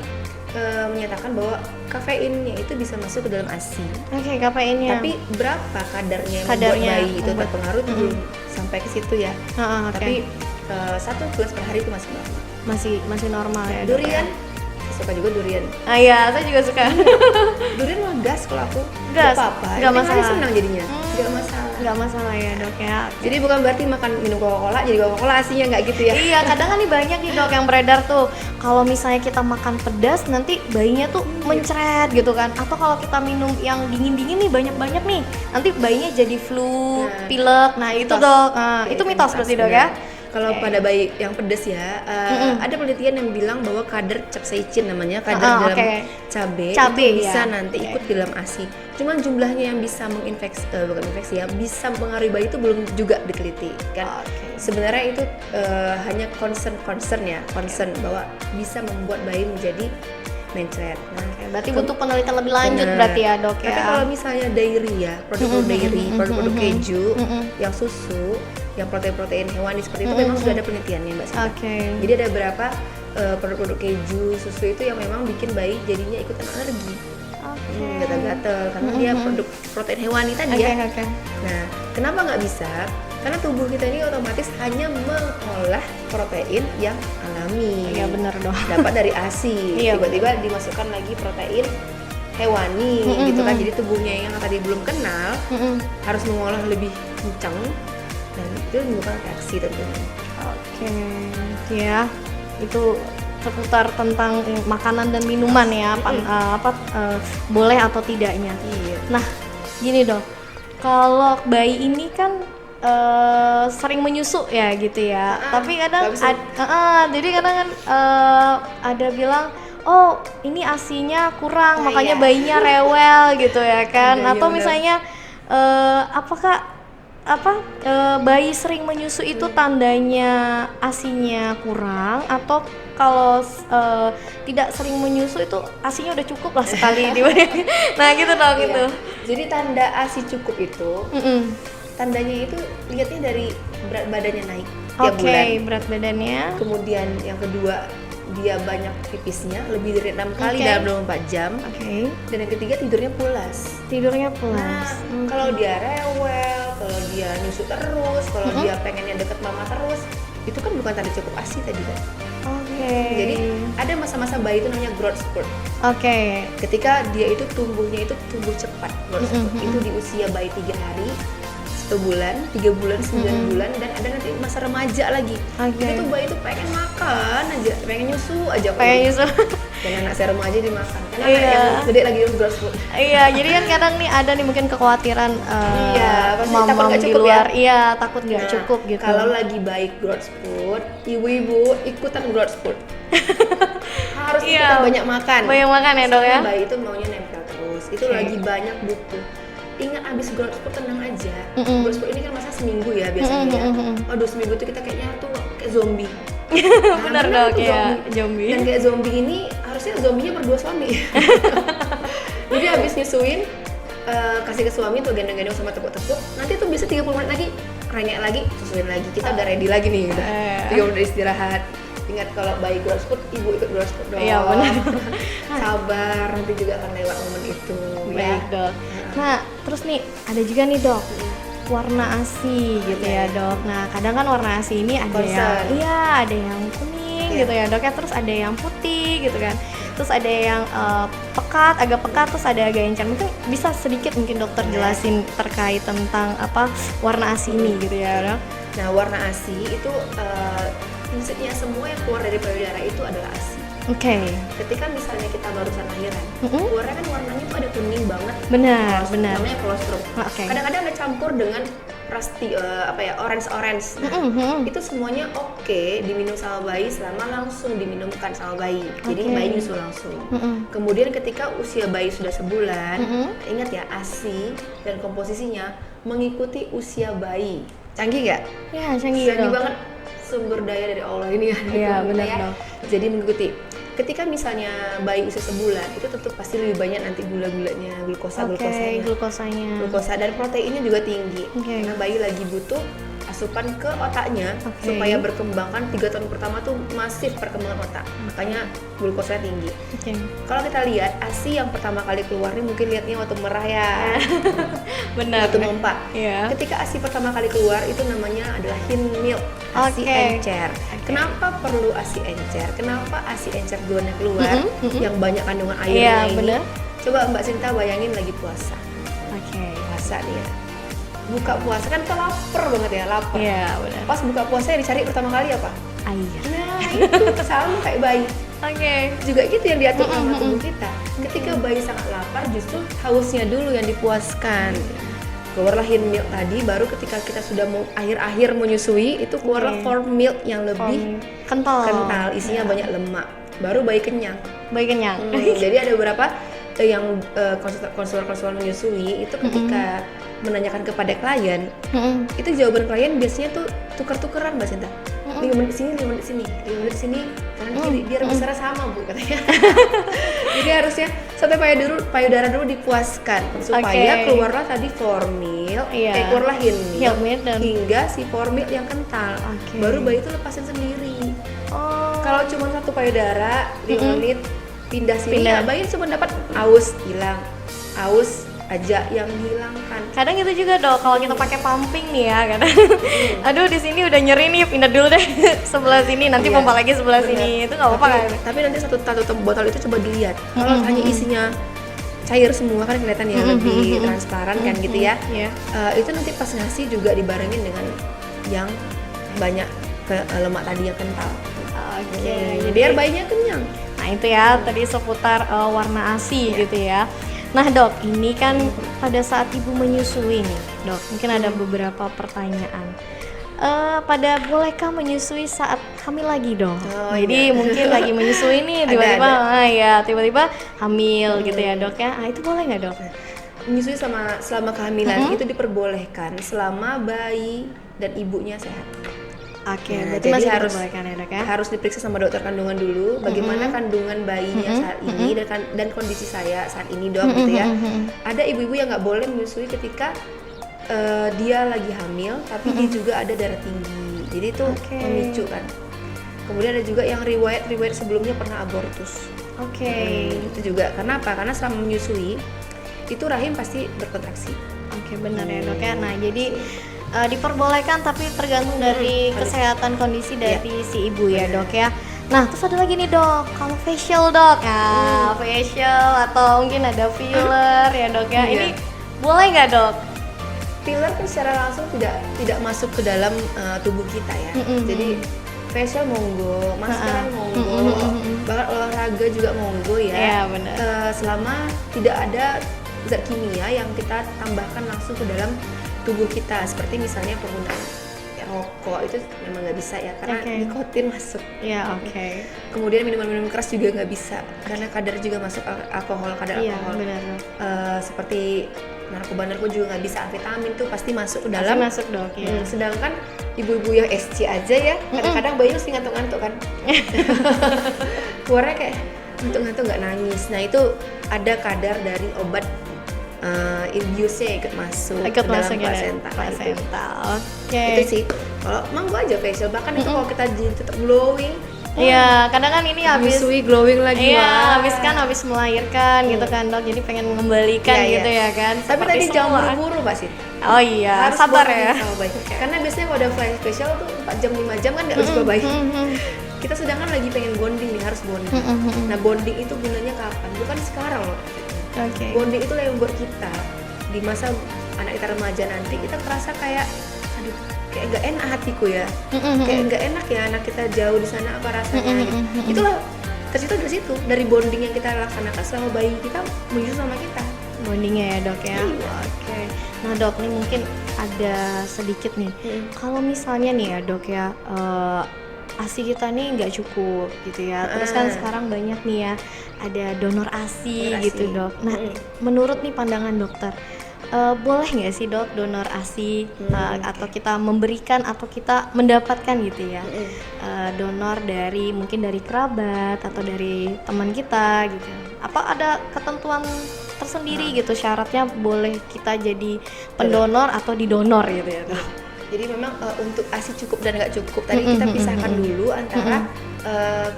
menyatakan bahwa kafeinnya itu bisa masuk ke dalam ASI. Oke, kafeinnya. Tapi berapa kadarnya yang Kadarnya membuat bayi itu membuat- terpengaruh itu belum sampai ke situ ya. Oke. Tapi 1 gelas per hari itu masih normal. masih normal ya dok, Durian, ya? saya suka juga durian. Iya, saya juga suka. Durian mah gas kalau aku. Gas? Nggak apa-apa. Nggak Yang penting masalah. senang jadinya. Nggak masalah. Nggak masalah ya dok ya. Jadi bukan berarti makan minum Coca-Cola jadi Coca-Cola aslinya nggak gitu ya. Iya, kadang kan nih banyak nih dok yang beredar tuh. Kalau misalnya kita makan pedas, nanti bayinya tuh mencret gitu kan. Atau kalau kita minum yang dingin-dingin nih banyak-banyak nih, nanti bayinya jadi flu, Nah, pilek. Nah itu mitos. dok, Ya, itu mitos berarti dok benar. ya. Kalau Oke. pada bayi yang pedas ya, ada penelitian yang bilang bahwa kadar capsaicin namanya, kadar dalam oke. cabai Cabai, itu bisa ya. nanti Oke. ikut di dalam ASI. Cuman jumlahnya yang bisa menginfeksi, bukan infeksi ya, bisa mempengaruhi bayi itu belum juga diteliti kan. Oke. Sebenarnya itu hanya concern bahwa bisa membuat bayi menjadi mencret. Nah, Berarti butuh penelitian lebih lanjut benar. berarti ya dok Tapi ya. kalau misalnya dairy ya, produk-produk dairy, produk-produk keju, yang susu, yang protein-protein hewani seperti itu memang sudah ada penelitiannya Mbak Sinta. Oke. Jadi ada beberapa produk-produk keju, susu itu yang memang bikin bayi jadinya ikutan alergi. Oke. Gatal-gatal karena dia produk protein hewani tadi Oke, ya. oke. Nah, kenapa nggak bisa? Karena tubuh kita ini otomatis hanya mengolah protein yang alami. Iya benar dok. Dapat dari ASI. Iya, Tiba-tiba dimasukkan lagi protein hewani gitu kan. Jadi tubuhnya yang tadi belum kenal harus mengolah lebih kencang dan itu menimbulkan reaksi tentunya. Oke, ya itu seputar tentang makanan dan minuman ya, boleh atau tidaknya. Iya. Nah, gini dok, kalau bayi ini kan sering menyusu ya gitu ya, tapi kadang nggak bisa. jadi kadang kan ada bilang, oh ini asinya kurang, Nah, makanya iya. bayinya rewel gitu ya kan, Iya, atau benar. misalnya apakah bayi sering menyusu itu tandanya asinya kurang, atau kalau tidak sering menyusu itu asinya udah cukup lah sekali nah gitu dong Iya. gitu. Jadi tanda ASI cukup itu tandanya itu lihatnya dari berat badannya naik tiap Oke, bulan. berat badannya. Kemudian yang kedua dia banyak pipisnya lebih dari 6 kali Oke. dalam 24 jam. Oke, Dan yang ketiga tidurnya pulas. tidurnya Nah, pulas. kalau dia rewel, kalau dia nyusu terus, kalau dia pengennya deket mama terus, itu kan bukan tanda cukup ASI tadi kan. Oke. Jadi ada masa-masa bayi itu namanya growth spurt. Oke. Ketika dia itu tumbuhnya itu tumbuh cepat, growth spurt itu di usia bayi 3 hari, 1 bulan, 3 bulan, 9 bulan, dan ada nanti masa remaja lagi. Oke. Itu tuh bayi itu pengen makan aja, pengen nyusu aja. Kayak nyusu. Dan anak saya remaja dimakan. Karena Iya. anak yang gede lagi growth spurt. Iya, jadi kan kadang nih ada nih mungkin kekhawatiran Iya, pasti takut mam-mam nggak di cukup luar. ya? Iya, takut nggak Nah, cukup gitu. Kalau lagi baik growth spurt, ibu-ibu ikutan growth spurt. Harus Iya. ikutan banyak makan. Banyak makan ya, Dok, ya? Soalnya bayi itu maunya nempel terus. Itu Oke. lagi banyak butuh. Ingat abis growth spurt tenang aja. Growth spurt ini kan masa seminggu ya biasanya. Aduh, seminggu itu kita kayaknya tuh kayak zombie. Benar benar dok tuh ya, zombie. Dan kayak zombie ini harusnya zombinya berdua suami. Jadi habis nyusuin kasih ke suami tuh gendong-gendong sama tepuk-tepuk, nanti tuh bisa 30 menit lagi rengek lagi, susuin lagi, kita udah ready lagi nih udah 30 menit istirahat. Ingat kalau bayi growth spurt, ibu ikut growth spurt dong. Iya, benar. Sabar, nanti juga akan lewat momen itu. Baik Ya. dok. Nah, terus nih ada juga nih dok, warna ASI gitu ya dok. Nah, kadang kan warna ASI ini ada Concern. yang ada yang kuning Iya. gitu ya dok ya, terus ada yang putih gitu kan. terus ada yang agak pekat, terus ada agak encer. Mungkin bisa sedikit mungkin dokter jelasin terkait tentang apa warna ASI ini gitu ya, dok? Nah, warna ASI itu prinsipnya semua yang keluar dari payudara itu adalah ASI. Oke. Ketika misalnya kita barusan lahiran, keluarnya kan warnanya tuh ada kuning banget. Benar. Namanya kolostrum. Oke. Kadang-kadang ada campur dengan orange. Nah, itu semuanya oke diminum sama bayi selama langsung diminumkan sama bayi. Jadi bayi nyusu langsung. Kemudian ketika usia bayi sudah sebulan, ingat ya, ASI dan komposisinya mengikuti usia bayi. Canggih nggak? Ya, canggih banget, sumber daya dari Allah ini ya. Iya, benar ya. dok. Jadi mengikuti. Ketika misalnya bayi usia sebulan, itu tentu pasti lebih banyak nanti gula-gulanya, glukosa dan proteinnya juga tinggi. Karena bayi lagi butuh asupan ke otaknya supaya berkembang. Kan 3 tahun pertama tuh masif perkembangan otak, makanya glukosanya tinggi. Kalau kita lihat ASI yang pertama kali keluar nih, mungkin lihatnya waktu merah ya. Benar. Waktu mempak. Yeah. Ketika ASI pertama kali keluar itu namanya adalah hind milk, ASI encer. Kenapa perlu ASI encer? Kenapa ASI encer duluan keluar yang banyak kandungan airnya ini? Bener. Coba Mbak Sinta bayangin lagi puasa. Puasa nih ya. Buka puasa kan kita lapar banget ya, lapar. Iya, benar. Pas buka puasa yang dicari pertama kali apa? Air. Nah, itu sama kayak bayi. Juga gitu yang diatur sama tubuh kita. Ketika bayi sangat lapar, justru hausnya dulu yang dipuaskan. Keluarlah hind milk tadi, baru ketika kita sudah mau akhir-akhir menyusui, itu keluarlah form milk yang lebih kental, isinya banyak lemak. Baru bayi kenyang. Jadi ada beberapa yang konselor menyusui itu ketika menanyakan kepada klien, itu jawaban klien biasanya tuh tuker-tukeran Mbak Sinta. 5 menit sini, 5 menit sini, 5 menit sini, kanan kiri, biar besarnya sama Bu katanya. Jadi harusnya sampai payudara dulu dipuaskan supaya keluarlah tadi formil, keluarlah hind milk hingga si formil yang kental. Baru bayi itu lepasin sendiri. Kalau cuma satu payudara 5 menit pindah sini, bayi cuma dapat aus aja yang dihilangkan. Kadang itu juga dok, kalau kita pakai pumping nih ya, kadang aduh di sini udah nyeri nih, pindah dulu deh sebelah sini, nanti pompa lagi sebelah sini, itu nggak apa-apa kan? Tapi nanti satu botol itu coba dilihat, kalau hanya isinya cair semua kan kelihatan ya lebih transparan kan gitu ya. Itu nanti pas ngasih juga dibarengin dengan yang banyak lemak tadi yang kental. Biar bayinya kenyang. Nah itu ya tadi seputar warna ASI gitu ya. Nah dok, ini kan pada saat ibu menyusui nih dok, mungkin ada beberapa pertanyaan. Bolehkah menyusui saat hamil lagi dok? Jadi mungkin lagi menyusui nih tiba-tiba hamil gitu ya dok ya. Itu boleh nggak dok? Menyusui selama kehamilan itu diperbolehkan selama bayi dan ibunya sehat. Berarti masih diperbolehkan ya dok ya? Harus diperiksa sama dokter kandungan dulu bagaimana kandungan bayinya saat ini dan kondisi saya saat ini dok gitu ya. Ada ibu-ibu yang nggak boleh menyusui ketika dia lagi hamil tapi dia juga ada darah tinggi, jadi itu memicu kan. Kemudian ada juga yang riwayat sebelumnya pernah abortus. Itu juga kenapa? Karena selama menyusui itu rahim pasti berkontraksi. Benar ya dok ya. Nah jadi diperbolehkan tapi tergantung dari kesehatan kondisi dari si ibu ya dok ya. Nah terus ada lagi nih dok, kalau facial dok, facial atau mungkin ada filler ya dok ya. Ini boleh nggak dok? Filler kan secara langsung tidak masuk ke dalam tubuh kita ya. Jadi facial monggo, maskeran monggo, bahkan olahraga juga monggo ya. Benar. Selama tidak ada zat kimia yang kita tambahkan langsung ke dalam tubuh kita, seperti misalnya penggunaan rokok itu memang nggak bisa ya karena nikotin masuk. Kemudian minuman keras juga nggak bisa karena kadar juga masuk alkohol. Seperti narkoba juga nggak bisa, amfetamin tuh pasti masuk ke dalam. Dok ya. Sedangkan ibu-ibu yang SC aja ya kadang-kadang bayi mesti ngantuk-ngantuk kan. Keluarnya kayak ngantuk-ngantuk nggak nangis. Nah itu ada kadar dari obat induce-nya ikut masuk ke dalam placenta. Itu sih. Kalau manggo aja facial, bahkan itu kalau kita tetap glowing. Kadang kan ini habis glowing lagi. Habis melahirkan gitu kan dok, jadi pengen mengembalikan gitu ya kan. Tapi tadi jangan buru-buru Mbak Sin. Harus sabar ya. Karena biasanya kalau udah facial tuh 4 jam 5 jam kan nggak suka bayi. kita sedangkan lagi pengen bonding nih, harus bonding. Nah bonding itu gunanya kapan? Bukan sekarang loh. Bonding itu yang buat kita di masa anak kita remaja nanti kita terasa kayak aduh kayak nggak enak hatiku ya, kayak nggak enak ya anak kita jauh di sana apa rasanya gitu. Itulah tercipta dari situ, dari bonding yang kita laksanakan selama bayi kita menyusu sama kita. Bondingnya ya dok ya. Iya. Oke. Nah dok, nih mungkin ada sedikit nih. Kalau misalnya nih ya dok ya, ASI kita nih nggak cukup gitu ya. Terus kan sekarang banyak nih ya ada donor ASI gitu dok. Nah menurut nih pandangan dokter, boleh nggak sih dok donor ASI atau kita memberikan atau kita mendapatkan gitu ya donor dari mungkin dari kerabat atau dari teman kita gitu. Apa ada ketentuan tersendiri gitu syaratnya boleh kita jadi pendonor atau didonor gitu ya dok? Jadi memang untuk ASI cukup dan nggak cukup tadi kita pisahkan dulu antara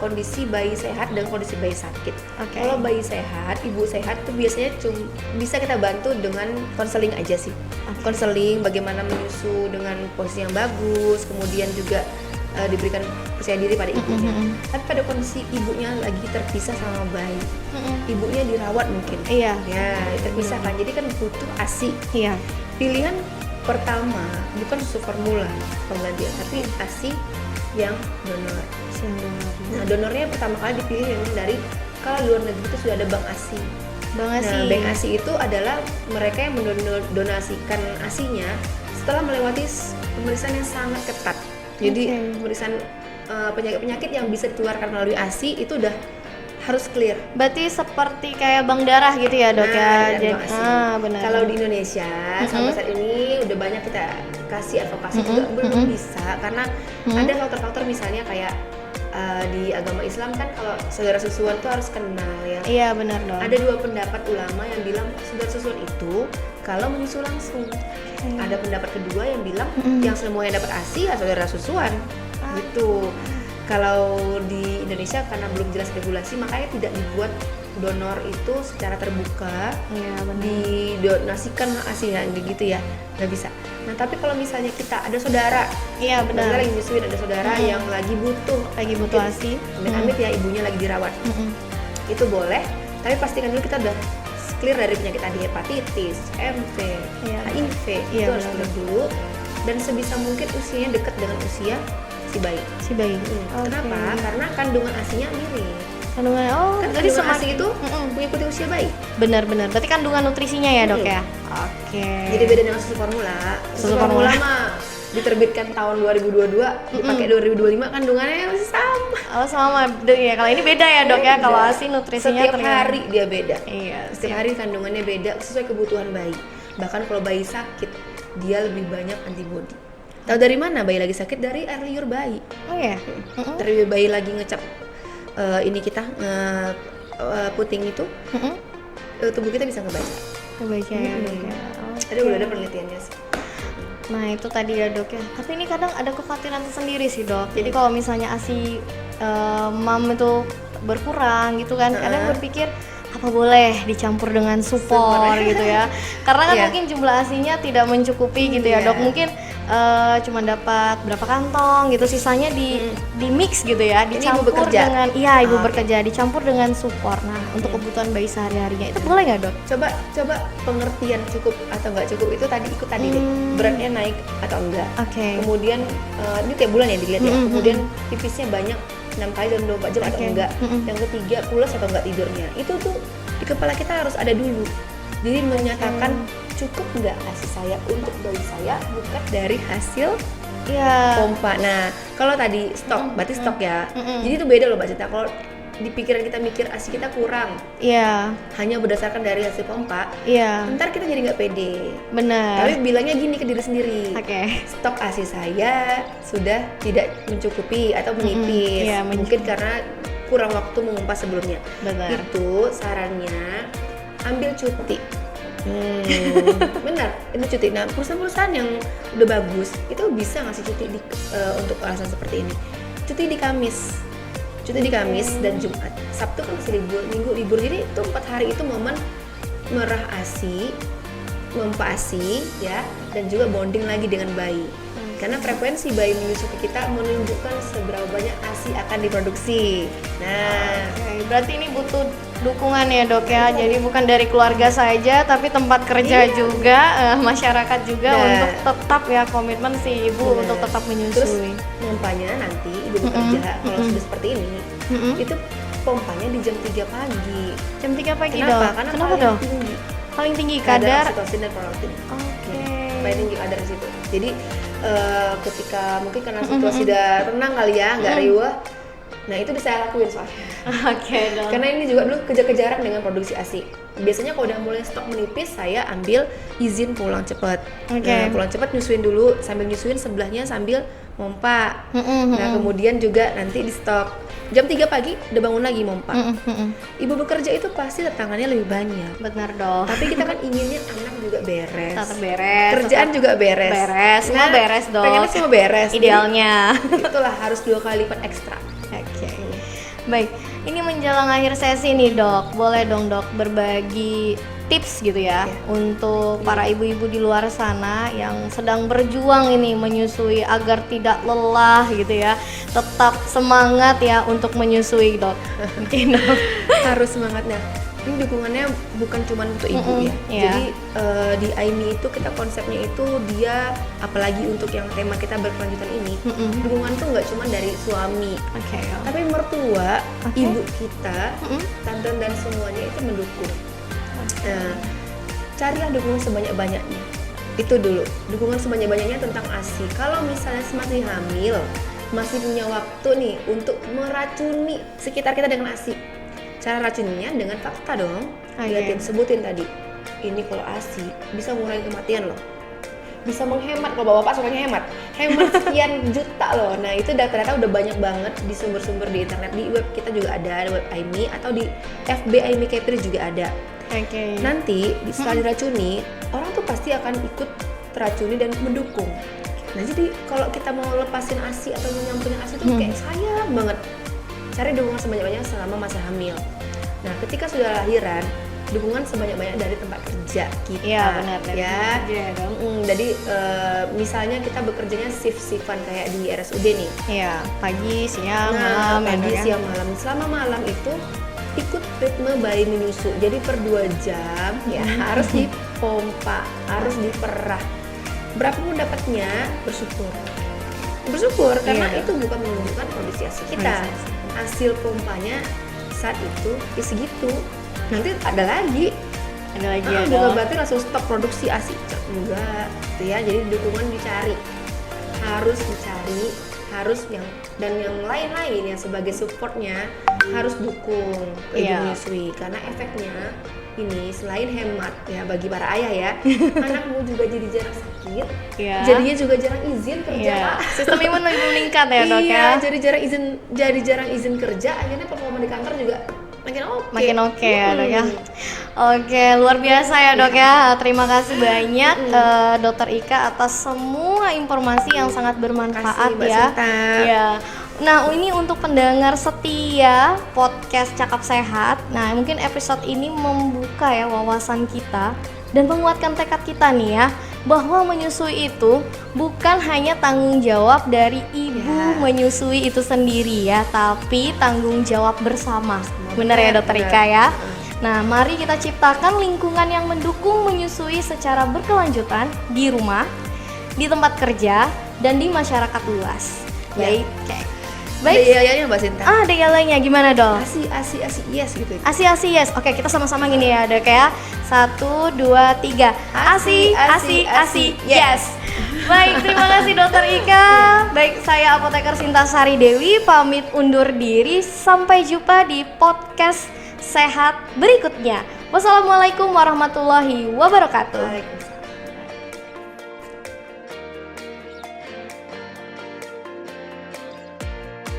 kondisi bayi sehat dan kondisi bayi sakit. Kalau bayi sehat, ibu sehat itu biasanya bisa kita bantu dengan konseling aja sih. Konseling bagaimana menyusu dengan posisi yang bagus, kemudian juga diberikan percaya diri pada ibunya. Tapi pada kondisi ibunya lagi terpisah sama bayi, ibunya dirawat mungkin. Iya. Ya terpisah kan, jadi kan butuh ASI. Iya. Pilihan pertama bukan susu formula penggantian, tapi ASI yang donor. Nah donornya pertama kali dipilih memang dari kalau di luar negeri itu sudah ada bank ASI. Bank ASI itu adalah mereka yang mendonasikan ASInya setelah melewati pemeriksaan yang sangat ketat. Jadi pemeriksaan penyakit-penyakit yang bisa ditularkan melalui ASI itu udah harus clear. Berarti seperti kayak bank darah gitu ya dok ya? Benar. Kalau di Indonesia sampai saat ini udah banyak kita kasih advokasi juga belum bisa karena ada faktor-faktor misalnya kayak di agama Islam kan kalau saudara susuan tuh harus kenal ya. Iya benar dong. Ada 2 pendapat ulama yang bilang saudara susuan itu kalau menyusu langsung. Ada pendapat kedua yang bilang yang semuanya dapat ASI ya saudara susuan. Gitu. Kalau di Indonesia karena belum jelas regulasi makanya tidak dibuat donor itu secara terbuka, didonasikan ASI-nya gitu ya, nggak bisa. Nah tapi kalau misalnya kita ada saudara, benar lagi nyusuin ada saudara yang lagi butuh ASI, amit-amit ya ibunya lagi dirawat, itu boleh. Tapi pastikan dulu kita udah clear dari penyakit tadi hepatitis, MV, HIV, itu harus clear dulu. Dan sebisa mungkin usianya dekat dengan usia si bayi. Kenapa? Karena kandungan ASI-nya mirip. Kandungan jadi ASI itu mengikuti usia bayi. Benar. Berarti kandungan nutrisinya ya dok ya. Jadi beda dengan susu formula. Susu formula mah diterbitkan tahun 2022, dipakai 2025 kandungannya masih sama. Sama ya. Kalau ini beda ya dok ya. Kalau ASI nutrisinya setiap hari dia beda. Iya. Setiap hari kandungannya beda sesuai kebutuhan bayi. Bahkan kalau bayi sakit dia lebih banyak antibodi. Tahu dari mana bayi lagi sakit? Dari air liur bayi. Oh ya. Dari bayi lagi ngecap puting itu, tubuh kita bisa ngebaca ya. Udah ada penelitiannya sih. Nah itu tadi ya dok ya. Tapi ini kadang ada kekhawatiran tersendiri sih dok. Jadi kalau misalnya ASI mam itu berkurang gitu kan, kadang berpikir apa boleh dicampur dengan supor gitu ya. Karena kan mungkin jumlah ASI-nya tidak mencukupi gitu ya dok. Mungkin cuma dapat berapa kantong gitu, sisanya di mix gitu ya, dicampur dengan ibu bekerja, dicampur dengan supor. Nah untuk kebutuhan bayi sehari-harinya itu boleh nggak dok? Coba pengertian cukup atau nggak cukup itu tadi deh, beratnya naik atau enggak. Kemudian ini tiap bulan ya dilihat ya. Kemudian pipisnya banyak 6 kali dalam 24 jam atau enggak. Yang ketiga pulas atau enggak tidurnya. Itu tuh di kepala kita harus ada dulu. Jadi menyatakan cukup enggak ASI saya untuk bayi saya bukan dari hasil pompa. Nah, kalau tadi stok, berarti stok ya. Jadi itu beda loh Mbak Cita. Kalau di pikiran kita mikir ASI kita kurang, hanya berdasarkan dari hasil pompa, ntar kita jadi nggak pede. Benar. Tapi bilangnya gini ke diri sendiri, stok ASI saya sudah tidak mencukupi atau menipis, mungkin karena kurang waktu mengumpas sebelumnya. Benar. Itu sarannya ambil cuti. Benar, itu cuti. Nah, perusahaan-perusahaan yang udah bagus itu bisa ngasih cuti untuk alasan seperti ini. Cuti di Kamis dan Jumat. Sabtu kan masih libur, Minggu libur. Jadi itu 4 hari itu momen merah ASI, mempa ASI ya, dan juga bonding lagi dengan bayi. Karena frekuensi bayi menyusui kita menunjukkan seberapa banyak ASI akan diproduksi. Nah, Oke, berarti ini butuh dukungan ya dok ya. Jadi bukan dari keluarga saja, tapi tempat kerja juga, masyarakat juga Nah. untuk tetap ya komitmen si ibu Benar. untuk tetap Terus menyusui. pompanya nanti ibu bekerja kalau sudah seperti ini, itu pompanya di jam 3 pagi. Jam 3 pagi Kenapa? dok. Karena Kenapa paling dok? tinggi Paling tinggi kadar kadar. oksitosin dan prolaktin. Oke. Paling tinggi kadar di situ. Jadi ketika mungkin karena situasi udah tenang kali ya, nggak riuh. Nah itu bisa saya lakuin soalnya. Oke dok. Karena ini juga dulu kejar-kejaran dengan produksi ASI. Biasanya kalau udah mulai stok menipis, saya ambil izin pulang cepat. Oke. Nah, pulang cepat nyusuin dulu, sambil nyusuin sebelahnya sambil mompa. Nah kemudian juga nanti di stok. Jam 3 pagi udah bangun lagi mompa. Ibu bekerja itu pasti tantangannya lebih banyak. Benar dok. Tapi kita kan inginnya anak juga beres. Tetap beres. Kerjaan tetap juga beres. beres. Semua beres dok. Pengennya semua beres. Idealnya. Jadi, itulah harus 2 kali lipat ekstra. Oke. Baik, ini menjelang akhir sesi nih dok, boleh dong dok berbagi tips gitu ya untuk para ibu-ibu di luar sana yang sedang berjuang ini menyusui agar tidak lelah gitu ya, tetap semangat ya untuk menyusui dok. Mungkin dok. Harus semangat. Nah, ini dukungannya bukan cuma untuk ibu ya. iya. Jadi di AIMI itu kita konsepnya itu dia, apalagi untuk yang tema kita berkelanjutan ini, dukungan tuh nggak cuma dari suami, Oke. tapi mertua, ibu kita, tante dan semuanya itu mendukung. Nah, carilah dukungan sebanyak-banyaknya. Itu dulu, dukungan sebanyak-banyaknya tentang ASI. Kalau misalnya masih hamil, masih punya waktu nih untuk meracuni sekitar kita dengan ASI. Cara racunnya dengan fakta dong. Lihatin, sebutin tadi. Ini kalau ASI bisa mengurangi kematian loh. Bisa menghemat, kalau bapak-bapak sukanya hemat. Hemat sekian juta loh. Nah, itu ternyata udah banyak banget di sumber-sumber di internet. Di web kita juga ada web AIMI, atau di FB AIMI Kepri juga ada. Oke. Nanti setelah diracuni, orang tuh pasti akan ikut teracuni dan mendukung. Nah, jadi kalau kita mau lepasin ASI atau menyampingin ASI itu kayak sayang banget. Cari dukungan sebanyak-banyaknya selama masa hamil. Nah, ketika sudah lahiran, dukungan sebanyak-banyaknya dari tempat kerja kita. Iya benar Ya. Iya dong. Jadi misalnya kita bekerjanya shift-shiftan kayak di RSUD nih. Iya, pagi, siang, Nah, malam ya, pagi, dok, ya. siang, malam. Selama malam itu ikut ritme bayi menyusu. Jadi per 2 jam ya harus dipompa, harus diperah. Berapapun dapatnya, bersyukur karena Iya. itu bukan menunjukkan kondisi ASI kita. Hasil pompanya saat itu ya segitu. Nanti ada lagi. Ada lagi ya Bukan dok. berarti langsung stop produksi ASI. Enggak, gitu ya. Jadi dukungan dicari. Harus dicari, harus yang lain-lain yang sebagai supportnya harus dukung ibu menyusui, karena efeknya ini selain hemat ya bagi para ayah ya, anakmu juga jadi jarang sakit, jadinya juga jarang izin kerja. Sistem imun lebih meningkat ya dok ya. Jadi jarang izin kerja, akhirnya performa di kantor juga makin oke ya dok ya. Oke, luar biasa ya dok ya. Terima kasih banyak Dokter Ika atas semua informasi yang sangat bermanfaat Mbak ya. Sinta. Ya. Nah, ini untuk pendengar setia podcast Cakap Sehat. Nah, mungkin episode ini membuka ya wawasan kita dan menguatkan tekad kita nih ya, bahwa menyusui itu bukan hanya tanggung jawab dari ibu menyusui itu sendiri ya, tapi tanggung jawab bersama. Bener ya Dokter Ika ya? Nah, mari kita ciptakan lingkungan yang mendukung menyusui secara berkelanjutan di rumah, di tempat kerja, dan di masyarakat luas. Baik. Ada yayanya Mbak Sinta. Ada yalanya, gimana dong? Asi yes gitu. Asi yes. Oke, kita sama-sama gini ya dok ya. 1, 2, 3. Asi yes. Baik, terima kasih Dokter Ika. Baik, saya Apoteker Sinta Sari Dewi pamit undur diri. Sampai jumpa di podcast sehat berikutnya. Wassalamualaikum warahmatullahi wabarakatuh.